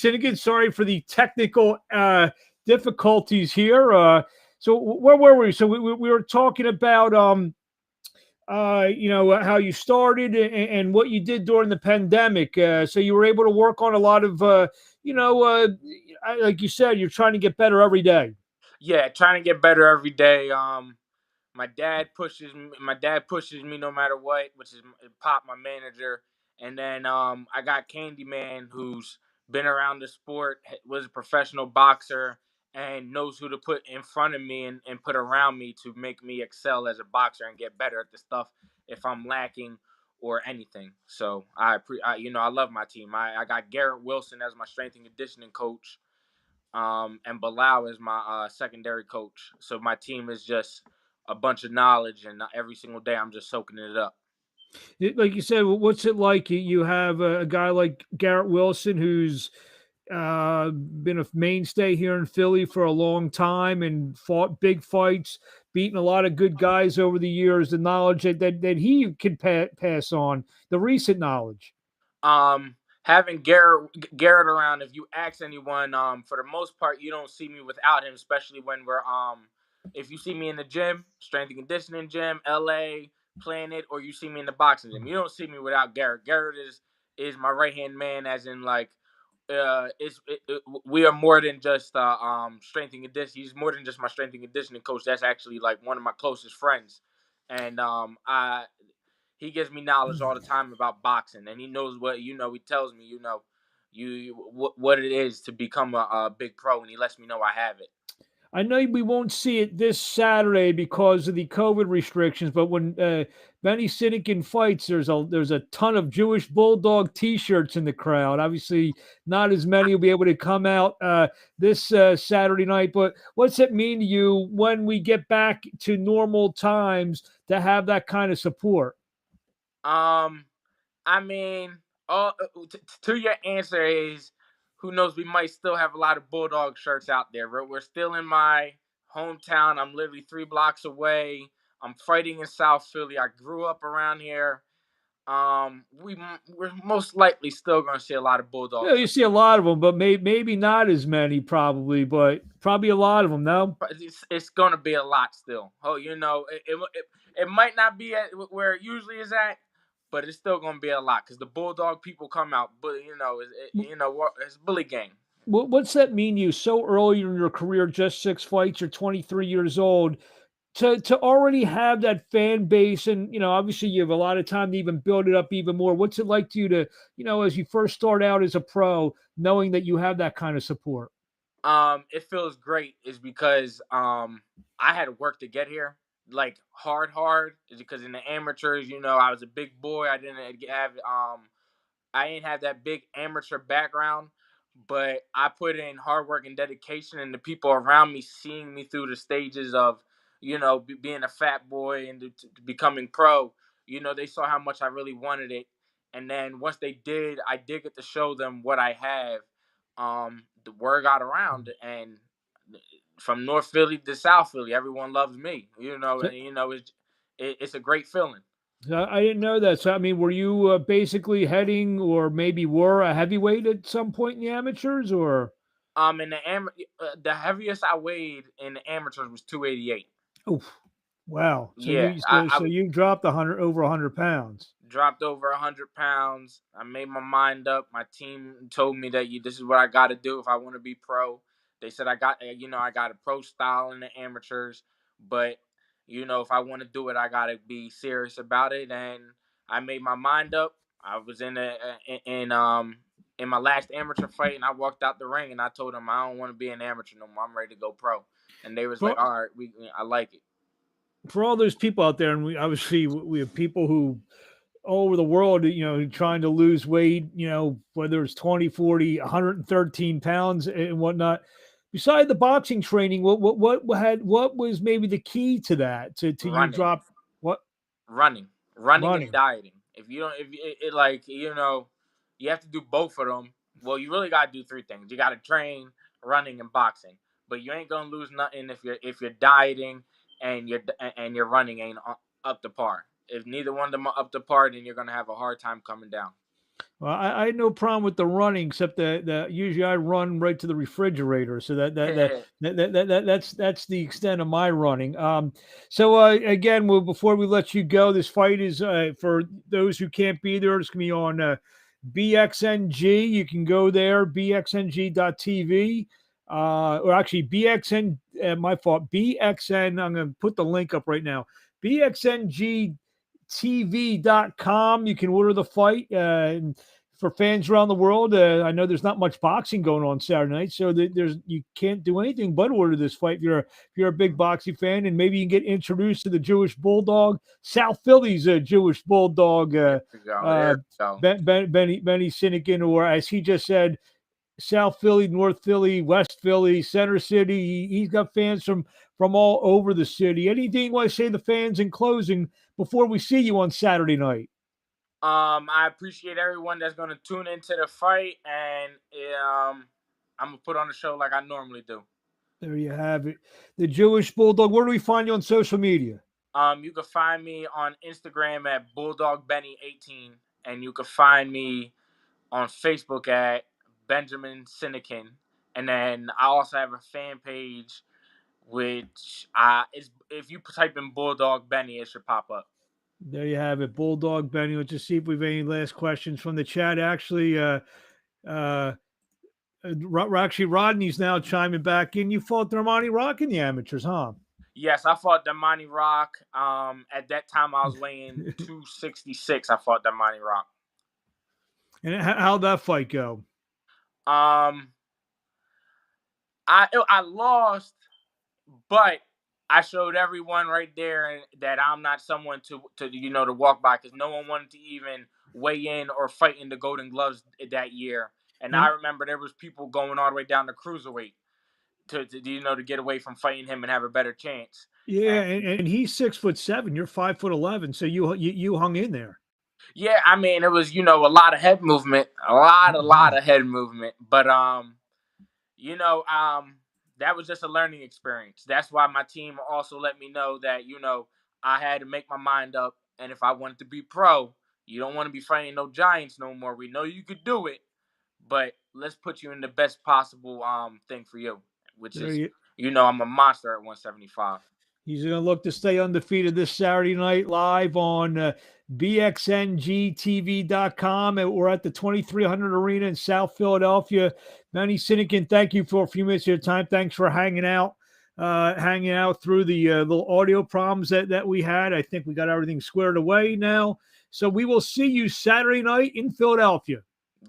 Sinakin, sorry for the technical difficulties here. So where were we? So we were talking about how you started and what you did during the pandemic. So you were able to work on a lot of like you said, you're trying to get better every day. Yeah, trying to get better every day. My dad pushes me no matter what, which is Pop, my manager. And then I got Candyman, who's been around the sport, was a professional boxer, and knows who to put in front of me and put around me to make me excel as a boxer and get better at the stuff if I'm lacking or anything. So I love my team. I got Garrett Wilson as my strength and conditioning coach, and Bilal is my secondary coach. So my team is just a bunch of knowledge, and every single day I'm just soaking it up. Like you said, what's it like? You have a guy like Garrett Wilson who's been a mainstay here in Philly for a long time and fought big fights, beaten a lot of good guys over the years. The knowledge that he can pass on, the recent knowledge. Having Garrett around, if you ask anyone, for the most part, you don't see me without him, especially when we're if you see me in the gym, strength and conditioning gym, LA, Planet, or you see me in the boxing gym, you don't see me without Garrett. Garrett is my right hand man, as in like we are more than just strength and conditioning. He's more than just my strength and conditioning coach. That's actually like one of my closest friends, and I he gives me knowledge all the time about boxing, and he knows what He tells me, what it is to become a big pro, and he lets me know I have it. I know we won't see it this Saturday because of the COVID restrictions, but when Benny Sinakin fights, there's a ton of Jewish Bulldog T-shirts in the crowd. Obviously, not as many will be able to come out this Saturday night. But what's it mean to you when we get back to normal times to have that kind of support? Um, I mean, to your answer is, who knows? We might still have a lot of Bulldog shirts out there. We're still in my hometown. I'm literally 3 blocks away. I'm fighting in South Philly. I grew up around here. We're most likely still going to see a lot of Yeah, Bulldog you shirts. see a lot of them, but maybe not as many, probably, but probably a lot of them. No. But it's going to be a lot still. Oh, it might not be at where it usually is at, but it's still going to be a lot because the Bulldog people come out. But it's bully gang. What's that mean to you so early in your career, just 6 fights, you're 23 years old, to already have that fan base and obviously you have a lot of time to even build it up even more. What's it like to you to, as you first start out as a pro, knowing that you have that kind of support? It feels great is because I had to work to get here, like hard, is because in the amateurs, I was a big boy. I didn't have that big amateur background, but I put in hard work and dedication, and the people around me seeing me through the stages of, being a fat boy and to becoming pro. They saw how much I really wanted it, and then once they did, I did get to show them what I have. The word got around, and from North Philly to South Philly, everyone loves me. So, It's a great feeling. I didn't know that. So, I mean, were you basically heading or maybe were a heavyweight at some point in the amateurs or? In the heaviest I weighed in the amateurs was 288. Oh, wow. So Yeah, you I, so, I so you dropped 100 over 100 pounds. dropped over 100 pounds. I made my mind up. My team told me that this is what I got to do if I want to be pro. They said I got a pro style in the amateurs, but if I want to do it, I got to be serious about it. And I made my mind up. I was in my last amateur fight, and I walked out the ring, and I told them I don't want to be an amateur no more. I'm ready to go pro. And they was For like, all right, I like it. for all those people out there, and we obviously we have people who all over the world, trying to lose weight, whether it's 20, 40, 113 pounds and whatnot. Beside the boxing training, what was maybe the key to that? To you Running. drop what running and running? dieting. If you don't, if it like you have to do both of them. Well, you really gotta do 3 things. You gotta train, running, and boxing. But you ain't gonna lose nothing if you're dieting and your running ain't up to par. If neither one of them are up to par, then you're gonna have a hard time coming down. Well, I had no problem with the running, except that usually I run right to the refrigerator, so that's the extent of my running. So again, well, before we let you go, this fight is for those who can't be there. It's gonna be on BXNG. You can go there, bxng.tv. Or actually BXN, my fault, BXN. I'm going to put the link up right now. BXNG TV.com. You can order the fight. For fans around the world, I know there's not much boxing going on Saturday night, so there's you can't do anything but order this fight if you're a big boxing fan, and maybe you can get introduced to the Jewish Bulldog, South Philly's Jewish Bulldog, There we go. There we go. Benny Sinakin, or as he just said, South Philly, North Philly, West Philly, Center City. He's got fans from all over the city. Anything you want to say to the fans in closing before we see you on Saturday night? I appreciate everyone that's gonna tune into the fight, and I'm gonna put on the show like I normally do. There you have it. The Jewish Bulldog. Where do we find you on social media? You can find me on Instagram at BulldogBenny18, and you can find me on Facebook at Benjamin Sinakin. And then I also have a fan page, which is if you type in Bulldog Benny, it should pop up. There you have it. Bulldog Benny. Let's just see if we have any last questions from the chat. Actually, uh, actually, Rodney's now chiming back in. You fought Dermani Rock in the amateurs, huh? Yes, I fought Damani Rock. At that time, I was weighing 266. I fought Damani Rock. And how'd that fight go? I lost, but I showed everyone right there that I'm not someone to to walk by, because no one wanted to even weigh in or fight in the Golden Gloves that year. And I remember there was people going all the way down to cruiserweight to get away from fighting him and have a better chance. Yeah, and he's 6'7". You're 5'11", so you hung in there. Yeah, I mean, it was a lot of head movement, a lot of head movement, but that was just a learning experience. That's why my team also let me know that I had to make my mind up, and if I wanted to be pro, you don't want to be fighting no giants no more. We know you could do it, but let's put you in the best possible thing for you, which is I'm a monster at 175. He's going to look to stay undefeated this Saturday night live on BXNGTV.com. And we're at the 2300 Arena in South Philadelphia. Benny Sinakin, thank you for a few minutes of your time. Thanks for hanging out through the little audio problems that we had. I think we got everything squared away now. So we will see you Saturday night in Philadelphia.